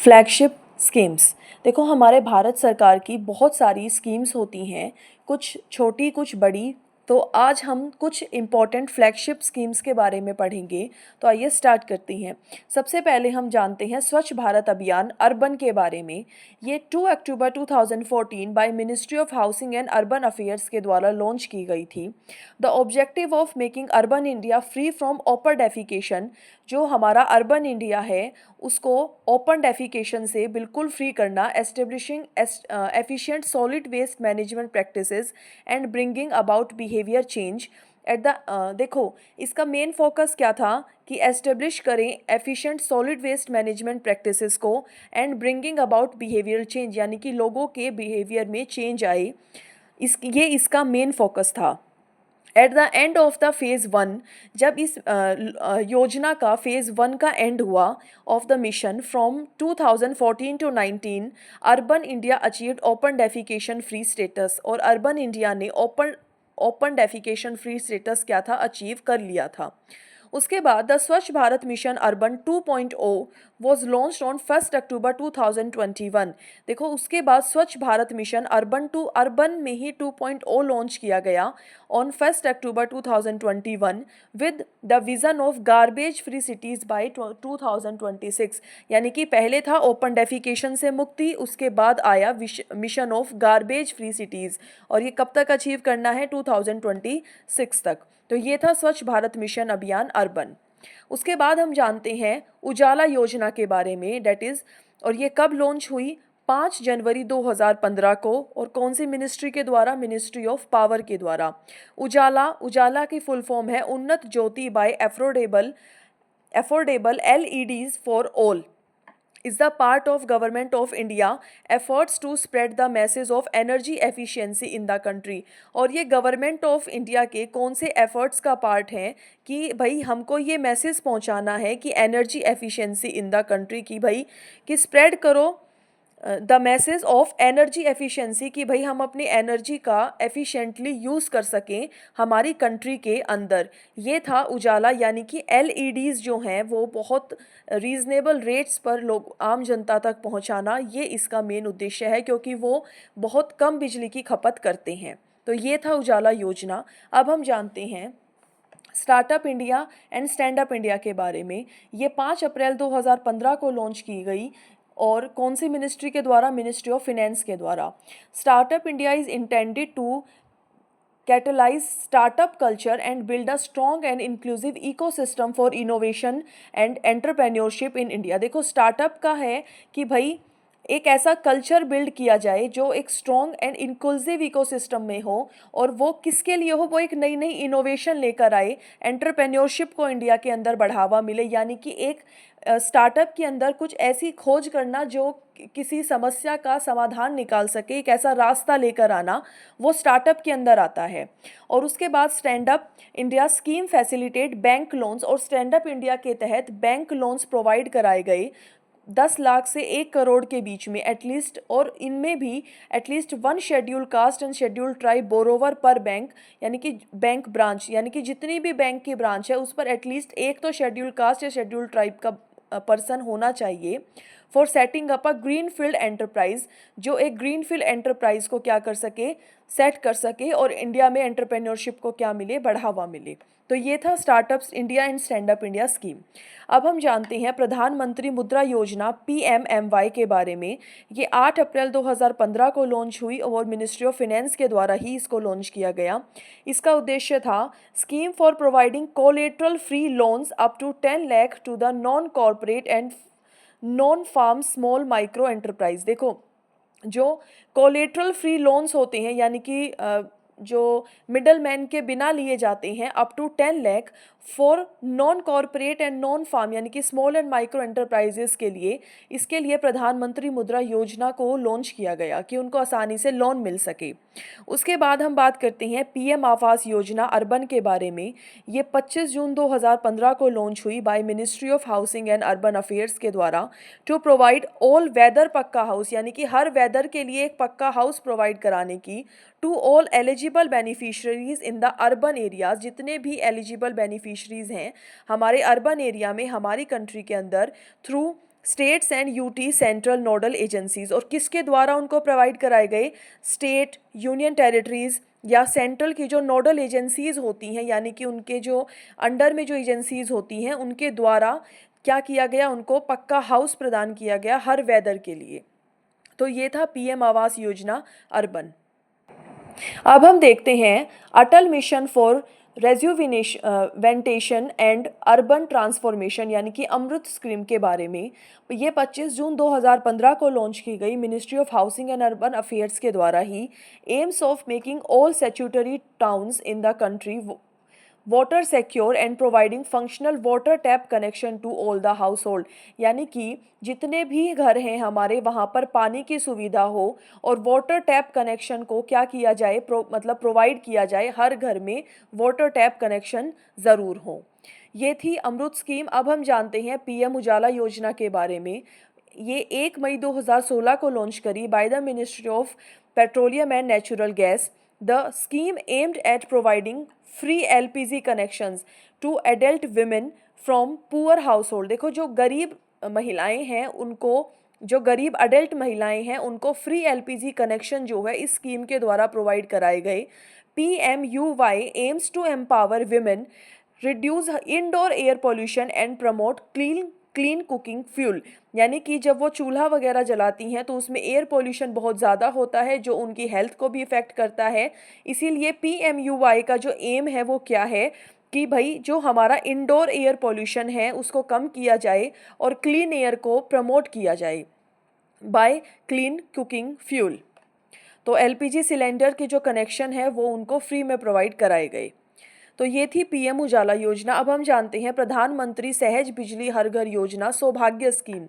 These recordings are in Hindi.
Flagship schemes. देखो, हमारे भारत सरकार की बहुत सारी स्कीम्स होती हैं, कुछ छोटी कुछ बड़ी। तो आज हम कुछ इम्पॉर्टेंट फ्लैगशिप स्कीम्स के बारे में पढ़ेंगे। तो आइए स्टार्ट करते हैं। सबसे पहले हम जानते हैं स्वच्छ भारत अभियान अर्बन के बारे में। ये 2 अक्टूबर 2014 by ministry of housing and urban affairs के द्वारा लॉन्च की गई थी। The objective of making urban India free from open defecation, जो हमारा अर्बन इंडिया है उसको ओपन डेफिकेशन से बिल्कुल फ्री करना, establishing efficient solid waste management practices and bringing about behaviour change at the. देखो, इसका मेन फोकस क्या था कि एस्टेब्लिश करें efficient solid waste management practices को and bringing about behaviour change, यानी कि लोगों के बिहेवियर में चेंज आए। ये इसका मेन फोकस था। At the end of the phase one, जब इस योजना का फेज़ वन का एंड हुआ of the mission from 2014 to 19, urban India achieved open defecation free status. और अर्बन इंडिया ने ओपन डेफिकेशन फ्री स्टेटस क्या था, अचीव कर लिया था। उसके बाद द स्वच्छ Bharat mission urban 2.0 was launched on 1 October 2021। देखो, उसके बाद स्वच्छ भारत मिशन अर्बन में ही 2.0 लॉन्च किया गया on 1 October 2021 with the vision of garbage free cities by 2026। यानी कि पहले था ओपन डेफिकेशन से मुक्ति, उसके बाद आया mission of garbage free cities, और ये कब तक अचीव करना है, 2026 तक। तो ये था स्वच्छ भारत मिशन अभियान अर्बन। उसके बाद हम जानते हैं उजाला योजना के बारे में, डेट इज़, और ये कब लॉन्च हुई, 5 जनवरी 2015 को। और कौन सी मिनिस्ट्री के द्वारा, मिनिस्ट्री ऑफ पावर के द्वारा। उजाला की फुल फॉर्म है Unnat Jyoti by affordable LEDs for all, is the part of government of India efforts to spread the message of energy efficiency in the country। और ये गवर्नमेंट ऑफ इंडिया के कौन से एफर्ट्स का पार्ट है कि भाई हमको ये मैसेज पहुंचाना है कि energy efficiency in the country की, भाई कि स्प्रेड करो the message of energy efficiency, कि भाई हम अपनी एनर्जी का एफिशिएंटली यूज़ कर सकें हमारी कंट्री के अंदर। ये था उजाला, यानी कि LEDs जो हैं वो बहुत रीज़नेबल रेट्स पर लोग आम जनता तक पहुंचाना, ये इसका मेन उद्देश्य है, क्योंकि वो बहुत कम बिजली की खपत करते हैं। तो ये था उजाला योजना। अब हम जानते हैं startup India and stand up India के बारे में। ये 5 अप्रैल 2015 को लॉन्च की गई, और कौन सी मिनिस्ट्री के द्वारा, मिनिस्ट्री ऑफ फिनेंस के द्वारा। Startup India is intended to catalyze startup culture and build a strong and inclusive ecosystem for innovation and entrepreneurship in India। देखो, स्टार्टअप का है कि भाई एक ऐसा कल्चर बिल्ड किया जाए जो एक स्ट्रॉन्ग एंड इंक्लूसिव इकोसिस्टम में हो, और वो किसके लिए हो, वो एक नई नई इनोवेशन लेकर आए, एंटरप्रेन्योरशिप को इंडिया के अंदर बढ़ावा मिले। यानी कि एक स्टार्टअप के अंदर कुछ ऐसी खोज करना जो किसी समस्या का समाधान निकाल सके, एक ऐसा रास्ता लेकर आना, वो स्टार्टअप के अंदर आता है। और उसके बाद stand up India scheme facilitate bank loans, और स्टैंड अप इंडिया के तहत बैंक लोन्स प्रोवाइड कराए गए 10 लाख से 1 करोड़ के बीच में एटलीस्ट, और इनमें भी at least 1 schedule caste and schedule tribe borrower पर बैंक, यानी कि बैंक ब्रांच, यानी कि जितनी भी बैंक की ब्रांच है उस पर एटलीस्ट एक तो शेड्यूल कास्ट या शेड्यूल ट्राइब का पर्सन होना चाहिए। For setting up a green field enterprise, जो एक ग्रीन फील्ड एंटरप्राइज को क्या कर सके, सेट कर सके, और इंडिया में एंटरप्रेन्योरशिप को क्या मिले, बढ़ावा मिले। तो ये था startups India and stand up India scheme. अब हम जानते हैं प्रधानमंत्री मुद्रा योजना PMMY के बारे में। ये 8 अप्रैल 2015 को लॉन्च हुई, और मिनिस्ट्री ऑफ फिनेंस के द्वारा ही इसको लॉन्च किया गया। इसका उद्देश्य था scheme for providing collateral free loans up to 10 lakh to the non corporate and non farm small micro enterprise. देखो, जो कोलेट्रल फ्री लोन्स होते हैं, यानी कि जो मिडल मैन के बिना लिए जाते हैं, up to 10 lakh for non corporate and non farm, यानी कि स्मॉल एंड माइक्रो एंटरप्राइजेस के लिए, इसके लिए प्रधानमंत्री मुद्रा योजना को लॉन्च किया गया कि उनको आसानी से लोन मिल सके। उसके बाद हम बात करते हैं PM आवास योजना अर्बन के बारे में। ये 25 जून 2015 को लॉन्च हुई by ministry of housing and urban affairs के द्वारा टू प्रोवाइड ऑल वेदर पक्का हाउस, यानी कि हर वेदर के लिए एक पक्का हाउस प्रोवाइड कराने की, to all eligible beneficiaries in the urban areas. जितने भी एलिजिबल बेनिफिशरीज हैं हमारे अर्बन एरिया में, हमारी कंट्री के अंदर, through states and UT central nodal agencies, और किसके द्वारा उनको प्रोवाइड कराए गए? स्टेट, यूनियन टेरिटरीज या सेंट्रल की जो नोडल एजेंसीज होती हैं, यानी कि उनके जो अंडर में जो एजेंसीज होती हैं उनके द्वारा क्या किया गया? उनको पक्का हाउस प्रदान किया गया हर वेदर के लिए। तो ये था पीएम आवास योजना अर्बन। अब हम देखते हैं Atal mission for rejuvenation and urban transformation यानी कि अमृत स्कीम के बारे में। ये 25 जून 2015 को लॉन्च की गई ministry of housing and urban affairs के द्वारा ही। Aims of making all statutory towns in the country water secure and providing functional water tap connection to all the household, यानी कि जितने भी घर हैं हमारे वहाँ पर पानी की सुविधा हो और वाटर टैप कनेक्शन को क्या किया जाए? मतलब प्रोवाइड किया जाए, हर घर में वाटर टैप कनेक्शन ज़रूर हो। ये थी अमृत स्कीम। अब हम जानते हैं पीएम उजाला योजना के बारे में। ये 1 मई 2016 को लॉन्च करी by the ministry of petroleum and natural gas. The scheme aimed at providing free LPG connections to adult women from poor household. देखो जो गरीब महिलाएं हैं उनको, जो गरीब अडल्ट महिलाएं हैं उनको फ्री एलपीजी कनेक्शन जो है इस स्कीम के द्वारा प्रोवाइड कराए गए। PMUY aims to empower women, reduce indoor air pollution and promote clean cooking fuel, यानी कि जब वो चूल्हा वगैरह जलाती हैं तो उसमें एयर पोल्यूशन बहुत ज़्यादा होता है जो उनकी हेल्थ को भी इफ़ेक्ट करता है। इसीलिए PMUY का जो एम है वो क्या है कि भाई जो हमारा इंडोर एयर पोल्यूशन है उसको कम किया जाए और क्लीन एयर को प्रमोट किया जाए बाय क्लीन कुकिंग फ्यूल। तो एलपीजी सिलेंडर के जो कनेक्शन है वो उनको फ्री में प्रोवाइड कराए गए। तो ये थी पीएम उजाला योजना। अब हम जानते हैं प्रधानमंत्री सहज बिजली हर घर योजना सौभाग्य स्कीम।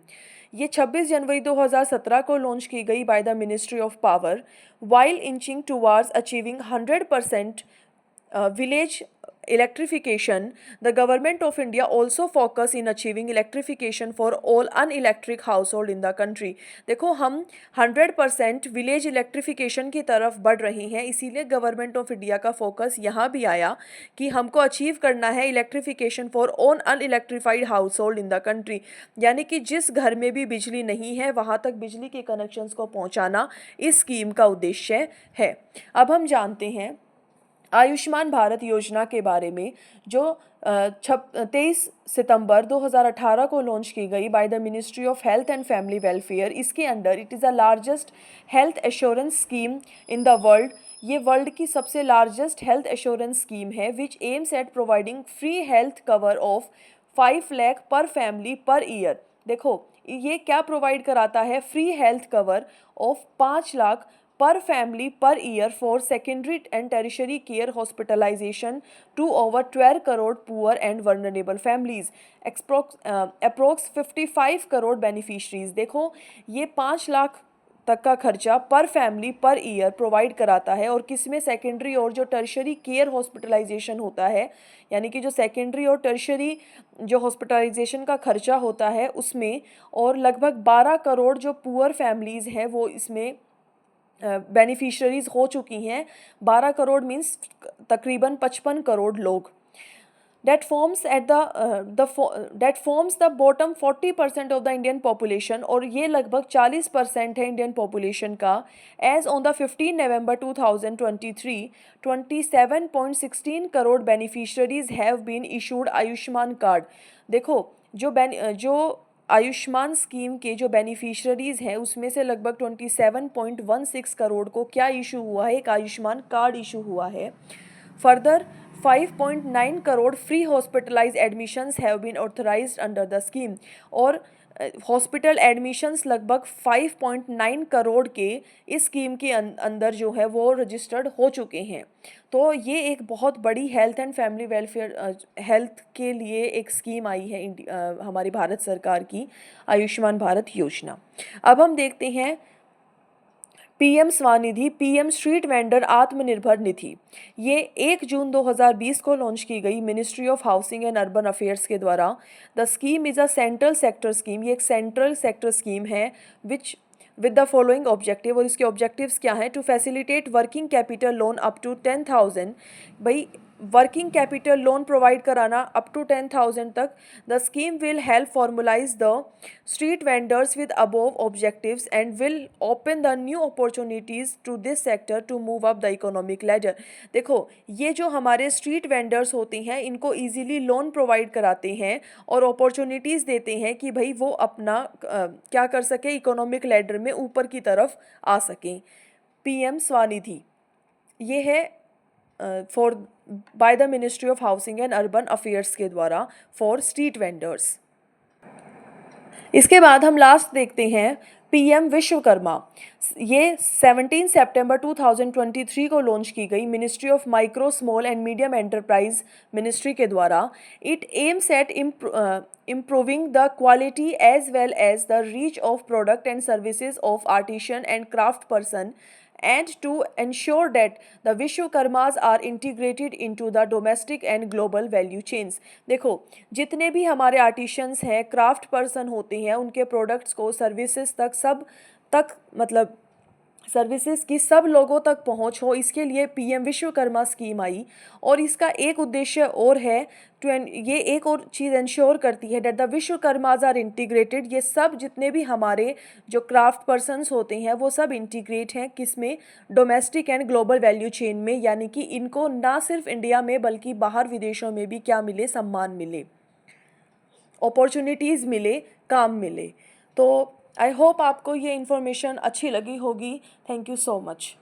ये 26 जनवरी 2017 को लॉन्च की गई by the ministry of power. While inching towards achieving 100% village electrification, the government of India also focus in achieving electrification for all unelectric household in the country। देखो हम 100% विलेज इलेक्ट्रिफिकेशन की तरफ बढ़ रही हैं, इसीलिए गवर्नमेंट ऑफ इंडिया का फोकस यहाँ भी आया कि हमको अचीव करना है electrification for on unelectrified household in the country, यानी कि जिस घर में भी बिजली नहीं है वहाँ तक बिजली के कनेक्शंस को पहुँचाना इस स्कीम का उद्देश्य है। अब हम जानते हैं आयुष्मान भारत योजना के बारे में, जो 23 सितंबर 2018 को लॉन्च की गई by the ministry of health and family welfare. इसके under it is the largest health assurance scheme in the world. ये वर्ल्ड की सबसे लार्जेस्ट हेल्थ एश्योरेंस स्कीम है which aims at providing free health cover of 5 lakh per family per year. देखो ये क्या प्रोवाइड कराता है? Free health cover of 5 lakh per family per year for secondary and tertiary care hospitalization to over 12 crore poor and vulnerable families, approx 55 crore beneficiaries. देखो ये 5 लाख तक का खर्चा पर फैमिली पर ईयर प्रोवाइड कराता है, और किसमें? सेकेंडरी और जो टर्शरी केयर हॉस्पिटलाइजेशन होता है, यानी कि जो सेकेंडरी और टर्शरी जो हॉस्पिटलाइजेशन का खर्चा होता है उसमें, और लगभग 12 करोड़ जो पुअर फैमिलीज़ हैं वो इसमें बेनिफिशरीज हो चुकी हैं। 12 करोड़ मीन्स तकरीबन 55 करोड़ लोग। that forms the bottom 40% of the Indian population, और ये लगभग 40% है इंडियन पॉपुलेशन का। As on the 15 November 2023 27.16 crore beneficiaries have been issued Ayushman card. देखो जो आयुष्मान स्कीम के जो बेनिफिशरीज हैं उसमें से लगभग 27.16 करोड़ को क्या इशू हुआ है? एक आयुष्मान कार्ड इशू हुआ है। Further 5.9 crore free hospitalise admissions have been authorised under the scheme, और हॉस्पिटल एडमिशंस लगभग 5.9 करोड़ के इस स्कीम के अंदर जो है वो रजिस्टर्ड हो चुके हैं। तो ये एक बहुत बड़ी health and family welfare health के लिए एक स्कीम आई है हमारी भारत सरकार की, आयुष्मान भारत योजना। अब हम देखते हैं PM Svanidhi, PM street vendor Atmanirbhar Nidhi. ये 1 जून 2020 को लॉन्च की गई ministry of housing and urban affairs के द्वारा। The scheme is a central sector scheme. ये एक सेंट्रल सेक्टर स्कीम है which with the following objective, और इसके ऑब्जेक्टिव्स क्या हैं? To facilitate working capital loan up to 10,000। भाई वर्किंग कैपिटल लोन प्रोवाइड कराना अप टू 10,000 तक। The scheme will help formalise the street vendors with above objectives and will open the new opportunities to this sector to move up the economic ladder. देखो, ये जो हमारे स्ट्रीट वेंडर्स होते हैं इनको इजीली लोन प्रोवाइड कराते हैं और अपॉर्चुनिटीज़ देते हैं कि भाई वो अपना क्या कर सके, इकोनॉमिक लैडर में ऊपर की तरफ आ सकें। पीएम स्वानिधि ये है for bye the ministry of housing and urban affairs के द्वारा फॉर स्ट्रीट वेंडर्स। इसके बाद हम लास्ट देखते हैं पीएम विश्वकर्मा। ये 17 सितंबर 2023 को लॉन्च की गई ministry of micro small and medium enterprise ministry के द्वारा। It aims at improving the quality as well as the reach of product and services of artisan and craft person and to ensure that the Vishwakarmas are integrated into the domestic and global value chains। देखो, जितने भी हमारे आर्टिशंस हैं, क्राफ्ट पर्सन होते हैं, उनके प्रोडक्ट्स को सर्विसेज तक सब तक मतलब सर्विसेज की सब लोगों तक पहुंच हो, इसके लिए पीएम विश्वकर्मा स्कीम आई। और इसका एक उद्देश्य और है ये एक और चीज़ इंश्योर करती है दैट द विश्वकर्माज आर इंटीग्रेटेड। ये सब जितने भी हमारे जो क्राफ्ट पर्सनस होते हैं वो सब इंटीग्रेट हैं किस में, domestic and global value chain में, यानी कि इनको ना सिर्फ इंडिया में बल्कि बाहर विदेशों में भी क्या मिले, सम्मान मिले, अपॉर्चुनिटीज़ मिले, काम मिले। तो आई होप आपको ये इन्फॉर्मेशन अच्छी लगी होगी। Thank you so much.